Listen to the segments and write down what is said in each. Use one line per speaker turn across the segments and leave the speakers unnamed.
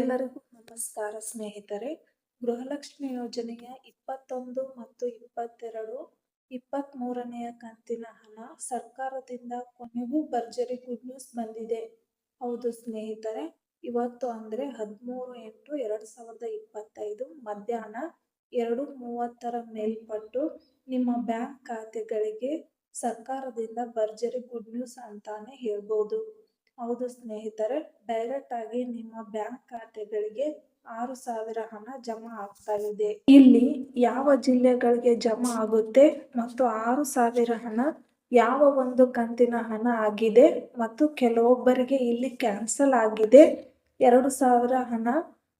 ಎಲ್ಲರಿಗೂ ನಮಸ್ಕಾರ ಸ್ನೇಹಿತರೆ. ಗೃಹಲಕ್ಷ್ಮಿ ಯೋಜನೆಯ 21 ಮತ್ತು 22, 23ನೇ ಕಂತಿನ ಹಣ ಸರ್ಕಾರದಿಂದ ಕೊನೆಗೂ ಭರ್ಜರಿ ಗುಡ್ ನ್ಯೂಸ್ ಬಂದಿದೆ. ಹೌದು ಸ್ನೇಹಿತರೆ, ಇವತ್ತು ಅಂದರೆ 13/8/2025 ಮಧ್ಯಾಹ್ನ 2:30 ಮೇಲ್ಪಟ್ಟು ನಿಮ್ಮ ಬ್ಯಾಂಕ್ ಖಾತೆಗಳಿಗೆ ಸರ್ಕಾರದಿಂದ ಭರ್ಜರಿ ಗುಡ್ ನ್ಯೂಸ್ ಅಂತಾನೆ ಹೇಳ್ಬೋದು. ಹೌದು ಸ್ನೇಹಿತರೆ, ಡೈರೆಕ್ಟ್ ಆಗಿ ನಿಮ್ಮ ಬ್ಯಾಂಕ್ ಖಾತೆಗಳಿಗೆ 6,000 ಹಣ ಜಮಾ ಆಗ್ತಾ ಇದೆ. ಇಲ್ಲಿ ಯಾವ ಜಿಲ್ಲೆಗಳಿಗೆ ಜಮಾ ಆಗುತ್ತೆ ಮತ್ತು 6,000 ಹಣ ಯಾವ ಒಂದು ಕಂತಿನ ಹಣ ಆಗಿದೆ ಮತ್ತು ಕೆಲವೊಬ್ಬರಿಗೆ ಇಲ್ಲಿ ಕ್ಯಾನ್ಸಲ್ ಆಗಿದೆ. 2,000 ಹಣ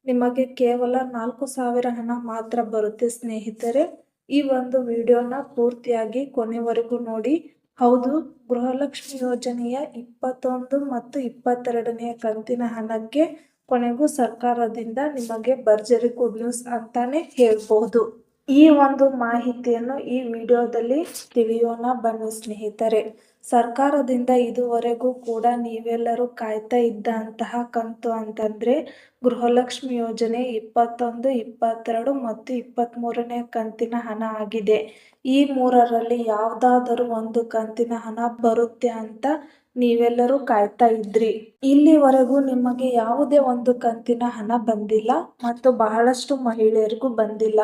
ನಿಮಗೆ ಕೇವಲ 4,000 ಹಣ ಮಾತ್ರ ಬರುತ್ತೆ ಸ್ನೇಹಿತರೆ. ಈ ಒಂದು ವಿಡಿಯೋನ ಪೂರ್ತಿಯಾಗಿ ಕೊನೆವರೆಗೂ ನೋಡಿ. ಹೌದು, ಗೃಹಲಕ್ಷ್ಮಿ ಯೋಜನೆಯ 21 ಮತ್ತು 22ನೇ ಕಂತಿನ ಹಣಕ್ಕೆ ಕೊನೆಗೂ ಸರ್ಕಾರದಿಂದ ನಿಮಗೆ ಭರ್ಜರಿ ಗುಡ್ ನ್ಯೂಸ್ ಅಂತಾನೆ ಹೇಳ್ಬಹುದು. ಈ ಒಂದು ಮಾಹಿತಿಯನ್ನು ಈ ವಿಡಿಯೋದಲ್ಲಿ ತಿಳಿಯೋಣ ಬನ್ನಿ ಸ್ನೇಹಿತರೆ. ಸರ್ಕಾರದಿಂದ ಇದುವರೆಗೂ ಕೂಡ ನೀವೆಲ್ಲರೂ ಕಾಯ್ತಾ ಇದ್ದಂತಹ ಕಂತು ಅಂತಂದ್ರೆ ಗೃಹಲಕ್ಷ್ಮಿ ಯೋಜನೆ 21, 22 ಮತ್ತು 23ನೇ ಕಂತಿನ ಹಣ ಆಗಿದೆ. ಈ ಮೂರರಲ್ಲಿ ಯಾವುದಾದರೂ ಒಂದು ಕಂತಿನ ಹಣ ಬರುತ್ತೆ ಅಂತ ನೀವೆಲ್ಲರೂ ಕಾಯ್ತಾ ಇದ್ರಿ. ಇಲ್ಲಿವರೆಗೂ ನಿಮಗೆ ಯಾವುದೇ ಒಂದು ಕಂತಿನ ಹಣ ಬಂದಿಲ್ಲ ಮತ್ತು ಬಹಳಷ್ಟು ಮಹಿಳೆಯರಿಗೂ ಬಂದಿಲ್ಲ.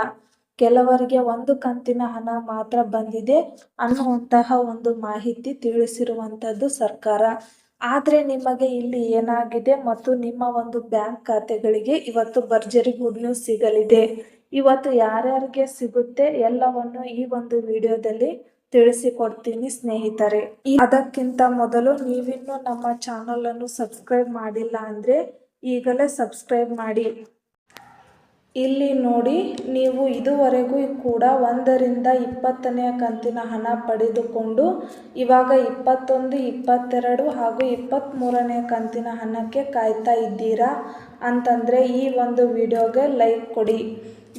ಕೆಲವರಿಗೆ ಒಂದು ಕಂತಿನ ಹಣ ಮಾತ್ರ ಬಂದಿದೆ ಅನ್ನುವಂತಹ ಒಂದು ಮಾಹಿತಿ ತಿಳಿಸಿರುವಂತದ್ದು ಸರ್ಕಾರ. ಆದ್ರೆ ನಿಮಗೆ ಇಲ್ಲಿ ಏನಾಗಿದೆ ಮತ್ತು ನಿಮ್ಮ ಒಂದು ಬ್ಯಾಂಕ್ ಖಾತೆಗಳಿಗೆ ಇವತ್ತು ಭರ್ಜರಿ ಗುಡ್ ನ್ಯೂಸ್ ಸಿಗಲಿದೆ. ಇವತ್ತು ಯಾರ್ಯಾರಿಗೆ ಸಿಗುತ್ತೆ ಎಲ್ಲವನ್ನು ಈ ಒಂದು ವಿಡಿಯೋದಲ್ಲಿ ತಿಳಿಸಿಕೊಡ್ತೀನಿ ಸ್ನೇಹಿತರೆ. ಅದಕ್ಕಿಂತ ಮೊದಲು ನೀವಿನ್ನೂ ನಮ್ಮ ಚಾನಲ್ ಅನ್ನು ಸಬ್ಸ್ಕ್ರೈಬ್ ಮಾಡಿಲ್ಲ ಅಂದ್ರೆ ಈಗಲೇ ಸಬ್ಸ್ಕ್ರೈಬ್ ಮಾಡಿ. ಇಲ್ಲಿ ನೋಡಿ, ನೀವು ಇದುವರೆಗೂ ಕೂಡ 1ರಿಂದ 20ನೇ ಕಂತಿನ ಹಣ ಪಡೆದುಕೊಂಡು ಇವಾಗ 21, 22 ಹಾಗೂ 23ನೇ ಕಂತಿನ ಹಣಕ್ಕೆ ಕಾಯ್ತಾ ಇದ್ದೀರಾ ಅಂತಂದ್ರೆ ಈ ಒಂದು ವಿಡಿಯೋಗೆ ಲೈಕ್ ಕೊಡಿ.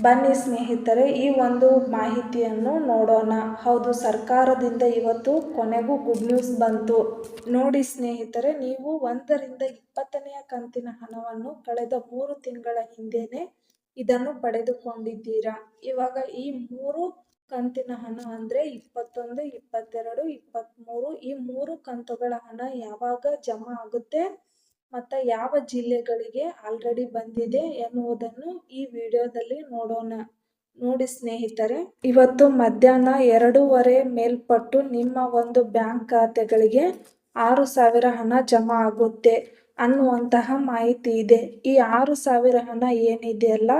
ಬನ್ನಿ ಸ್ನೇಹಿತರೆ, ಈ ಒಂದು ಮಾಹಿತಿಯನ್ನು ನೋಡೋಣ. ಹೌದು, ಸರ್ಕಾರದಿಂದ ಇವತ್ತು ಕೊನೆಗೂ ಗುಡ್ ನ್ಯೂಸ್ ಬಂತು. ನೋಡಿ ಸ್ನೇಹಿತರೆ, ನೀವು 1ರಿಂದ 20ನೇ ಕಂತಿನ ಹಣವನ್ನು ಕಳೆದ 3 ತಿಂಗಳ ಹಿಂದೆನೆ ಇದನ್ನು ಪಡೆದುಕೊಂಡಿದ್ದೀರಾ. ಇವಾಗ ಈ 3 ಕಂತಿನ ಹಣ ಅಂದ್ರೆ 21, 22, 23 ಈ 3 ಕಂತುಗಳ ಹಣ ಯಾವಾಗ ಜಮಾ ಆಗುತ್ತೆ ಮತ್ತು ಯಾವ ಜಿಲ್ಲೆಗಳಿಗೆ ಆಲ್ರೆಡಿ ಬಂದಿದೆ ಎನ್ನುವುದನ್ನು ಈ ವಿಡಿಯೋದಲ್ಲಿ ನೋಡೋಣ. ನೋಡಿ ಸ್ನೇಹಿತರೆ, ಇವತ್ತು ಮಧ್ಯಾಹ್ನ 2:30 ಮೇಲ್ಪಟ್ಟು ನಿಮ್ಮ ಒಂದು ಬ್ಯಾಂಕ್ ಖಾತೆಗಳಿಗೆ 6,000 ಹಣ ಜಮಾ ಆಗುತ್ತೆ ಅನ್ನುವಂತಹ ಮಾಹಿತಿ ಇದೆ. ಈ 6,000 ಹಣ ಏನಿದೆಯಲ್ಲ,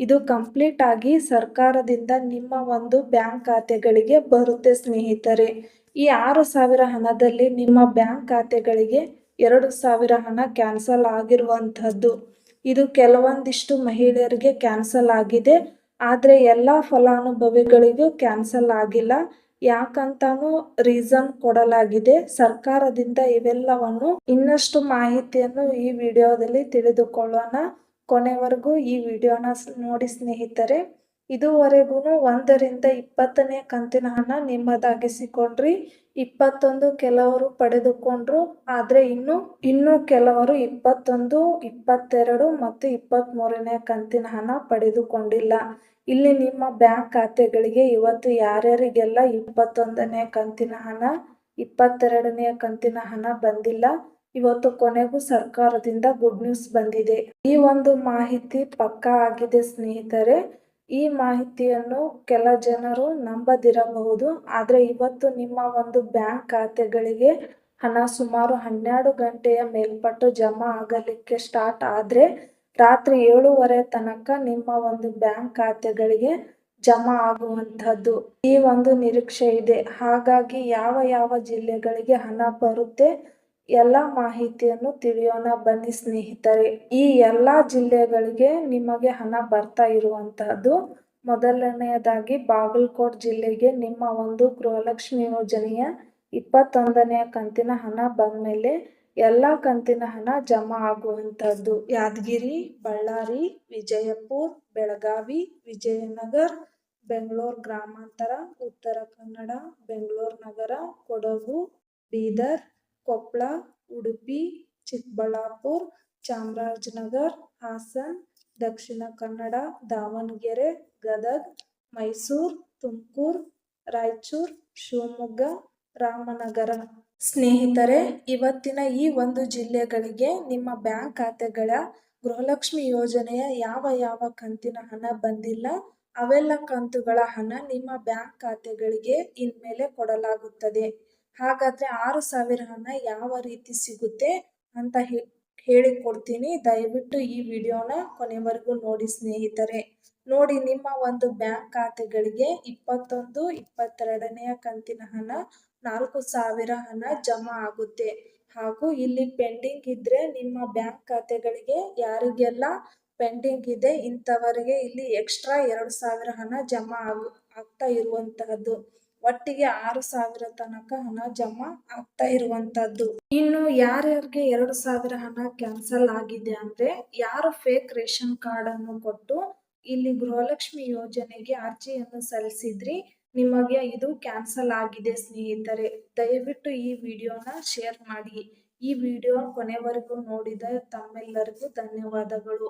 ಇದು ಕಂಪ್ಲೀಟ್ ಆಗಿ ಸರ್ಕಾರದಿಂದ ನಿಮ್ಮ ಒಂದು ಬ್ಯಾಂಕ್ ಖಾತೆಗಳಿಗೆ ಬರುತ್ತೆ ಸ್ನೇಹಿತರೆ. ಈ 6,000 ಹಣದಲ್ಲಿ ನಿಮ್ಮ ಬ್ಯಾಂಕ್ ಖಾತೆಗಳಿಗೆ 2,000 ಹಣ ಕ್ಯಾನ್ಸಲ್ ಆಗಿರುವಂತಹದ್ದು. ಇದು ಕೆಲವೊಂದಿಷ್ಟು ಮಹಿಳೆಯರಿಗೆ ಕ್ಯಾನ್ಸಲ್ ಆಗಿದೆ, ಆದರೆ ಎಲ್ಲ ಫಲಾನುಭವಿಗಳಿಗೂ ಕ್ಯಾನ್ಸಲ್ ಆಗಿಲ್ಲ. ಯಾಕಂತಾನು ರೀಸನ್ ಕೊಡಲಾಗಿದೆ ಸರ್ಕಾರದಿಂದ. ಇವೆಲ್ಲವನ್ನು ಇನ್ನಷ್ಟು ಮಾಹಿತಿಯನ್ನು ಈ ವಿಡಿಯೋದಲ್ಲಿ ತಿಳಿದುಕೊಳ್ಳೋಣ. ಕೊನೆವರೆಗೂ ಈ ವಿಡಿಯೋನ ನೋಡಿ ಸ್ನೇಹಿತರೆ. ಇದುವರೆಗೂ 1ರಿಂದ 20ನೇ ಕಂತಿನ ಹಣ ನಿಮ್ಮದಾಗಿಸಿಕೊಂಡ್ರಿ. 21 ಕೆಲವರು ಪಡೆದುಕೊಂಡ್ರು, ಆದ್ರೆ ಇನ್ನು ಕೆಲವರು 21, 22 ಮತ್ತು 23ನೇ ಕಂತಿನ ಹಣ ಪಡೆದುಕೊಂಡಿಲ್ಲ. ಇಲ್ಲಿ ನಿಮ್ಮ ಬ್ಯಾಂಕ್ ಖಾತೆಗಳಿಗೆ ಇವತ್ತು ಯಾರ್ಯಾರಿಗೆಲ್ಲ 21ನೇ ಕಂತಿನ ಹಣ, 22ನೇ ಕಂತಿನ ಹಣ ಬಂದಿಲ್ಲ, ಇವತ್ತು ಕೊನೆಗೂ ಸರ್ಕಾರದಿಂದ ಗುಡ್ ನ್ಯೂಸ್ ಬಂದಿದೆ. ಈ ಒಂದು ಮಾಹಿತಿ ಪಕ್ಕಾ ಆಗಿದೆ ಸ್ನೇಹಿತರೆ. ಈ ಮಾಹಿತಿಯನ್ನು ಕೆಲ ಜನರು ನಂಬದಿರಬಹುದು, ಆದರೆ ಇವತ್ತು ನಿಮ್ಮ ಒಂದು ಬ್ಯಾಂಕ್ ಖಾತೆಗಳಿಗೆ ಹಣ ಸುಮಾರು 12 ಗಂಟೆಯ ಮೇಲ್ಪಟ್ಟು ಜಮಾ ಆಗಲಿಕ್ಕೆ ಸ್ಟಾರ್ಟ್ ಆದ್ರೆ ರಾತ್ರಿ 7:30 ತನಕ ನಿಮ್ಮ ಒಂದು ಬ್ಯಾಂಕ್ ಖಾತೆಗಳಿಗೆ ಜಮಾ ಆಗುವಂತಹದ್ದು ಈ ಒಂದು ನಿರೀಕ್ಷೆ ಇದೆ. ಹಾಗಾಗಿ ಯಾವ ಯಾವ ಜಿಲ್ಲೆಗಳಿಗೆ ಹಣ ಬರುತ್ತೆ ಎಲ್ಲ ಮಾಹಿತಿಯನ್ನು ತಿಳಿಯೋಣ ಬನ್ನಿ ಸ್ನೇಹಿತರೆ. ಈ ಎಲ್ಲ ಜಿಲ್ಲೆಗಳಿಗೆ ನಿಮಗೆ ಹಣ ಬರ್ತಾ ಇರುವಂತಹದ್ದು, ಮೊದಲನೆಯದಾಗಿ ಬಾಗಲಕೋಟೆ ಜಿಲ್ಲೆಗೆ ನಿಮ್ಮ ಒಂದು ಗೃಹಲಕ್ಷ್ಮಿ ಯೋಜನೆಯ 21ನೇ ಕಂತಿನ ಹಣ ಬಂದ್ಮೇಲೆ ಎಲ್ಲ ಕಂತಿನ ಹಣ ಜಮಾ ಆಗುವಂತಹದ್ದು. ಯಾದಗಿರಿ, ಬಳ್ಳಾರಿ, ವಿಜಯಪುರ, ಬೆಳಗಾವಿ, ವಿಜಯನಗರ, ಬೆಂಗಳೂರು ಗ್ರಾಮಾಂತರ, ಉತ್ತರ ಕನ್ನಡ, ಬೆಂಗಳೂರು ನಗರ, ಕೊಡಗು, ಬೀದರ್, ಕೊಪ್ಪಳ, ಉಡುಪಿ, ಚಿಕ್ಕಬಳ್ಳಾಪುರ, ಚಾಮರಾಜನಗರ, ಹಾಸನ್, ದಕ್ಷಿಣ ಕನ್ನಡ, ದಾವಣಗೆರೆ, ಗದಗ, ಮೈಸೂರು, ತುಮಕೂರು, ರಾಯಚೂರು, ಶಿವಮೊಗ್ಗ, ರಾಮನಗರ. ಸ್ನೇಹಿತರೆ, ಇವತ್ತಿನ ಈ ಒಂದು ಜಿಲ್ಲೆಗಳಿಗೆ ನಿಮ್ಮ ಬ್ಯಾಂಕ್ ಖಾತೆಗಳ ಗೃಹಲಕ್ಷ್ಮಿ ಯೋಜನೆಯ ಯಾವ ಕಂತಿನ ಹಣ ಬಂದಿಲ್ಲ, ಅವೆಲ್ಲ ಕಂತುಗಳ ಹಣ ನಿಮ್ಮ ಬ್ಯಾಂಕ್ ಖಾತೆಗಳಿಗೆ ಇನ್ಮೇಲೆ ಕೊಡಲಾಗುತ್ತದೆ. ಹಾಗಾದ್ರೆ 6,000 ಹಣ ಯಾವ ರೀತಿ ಸಿಗುತ್ತೆ ಅಂತ ಹೇಳಿಕೊಡ್ತೀನಿ. ದಯವಿಟ್ಟು ಈ ವಿಡಿಯೋನ ಕೊನೆವರೆಗೂ ನೋಡಿ ಸ್ನೇಹಿತರೆ. ನೋಡಿ, ನಿಮ್ಮ ಒಂದು ಬ್ಯಾಂಕ್ ಖಾತೆಗಳಿಗೆ 21, 22ನೇ ಕಂತಿನ ಹಣ 4,000 ಹಣ ಜಮಾ ಆಗುತ್ತೆ. ಹಾಗೂ ಇಲ್ಲಿ ಪೆಂಡಿಂಗ್ ಇದ್ರೆ ನಿಮ್ಮ ಬ್ಯಾಂಕ್ ಖಾತೆಗಳಿಗೆ ಯಾರಿಗೆಲ್ಲ ಪೆಂಡಿಂಗ್ ಇದೆ ಇಂಥವರಿಗೆ ಇಲ್ಲಿ ಎಕ್ಸ್ಟ್ರಾ 2,000 ಹಣ ಜಮಾ ಆಗ್ತಾ ಇರುವಂತಹದ್ದು. ಒಟ್ಟಿಗೆ 6,000 ತನಕ ಹಣ ಜಮಾ ಆಗ್ತಾ ಇರುವಂತಹದ್ದು. ಇನ್ನು ಯಾರ್ಯಾರಿಗೆ 2,000 ಹಣ ಕ್ಯಾನ್ಸಲ್ ಆಗಿದೆ ಅಂದ್ರೆ, ಯಾರು ಫೇಕ್ ರೇಷನ್ ಕಾರ್ಡ್ ಅನ್ನು ಕೊಟ್ಟು ಇಲ್ಲಿ ಗೃಹಲಕ್ಷ್ಮಿ ಯೋಜನೆಗೆ ಅರ್ಜಿಯನ್ನು ಸಲ್ಲಿಸಿದ್ರಿ, ನಿಮಗೆ ಇದು ಕ್ಯಾನ್ಸಲ್ ಆಗಿದೆ ಸ್ನೇಹಿತರೆ. ದಯವಿಟ್ಟು ಈ ವಿಡಿಯೋನ ಶೇರ್ ಮಾಡಿ. ಈ ವಿಡಿಯೋ ಕೊನೆವರೆಗೂ ನೋಡಿದ ತಮ್ಮೆಲ್ಲರಿಗೂ ಧನ್ಯವಾದಗಳು.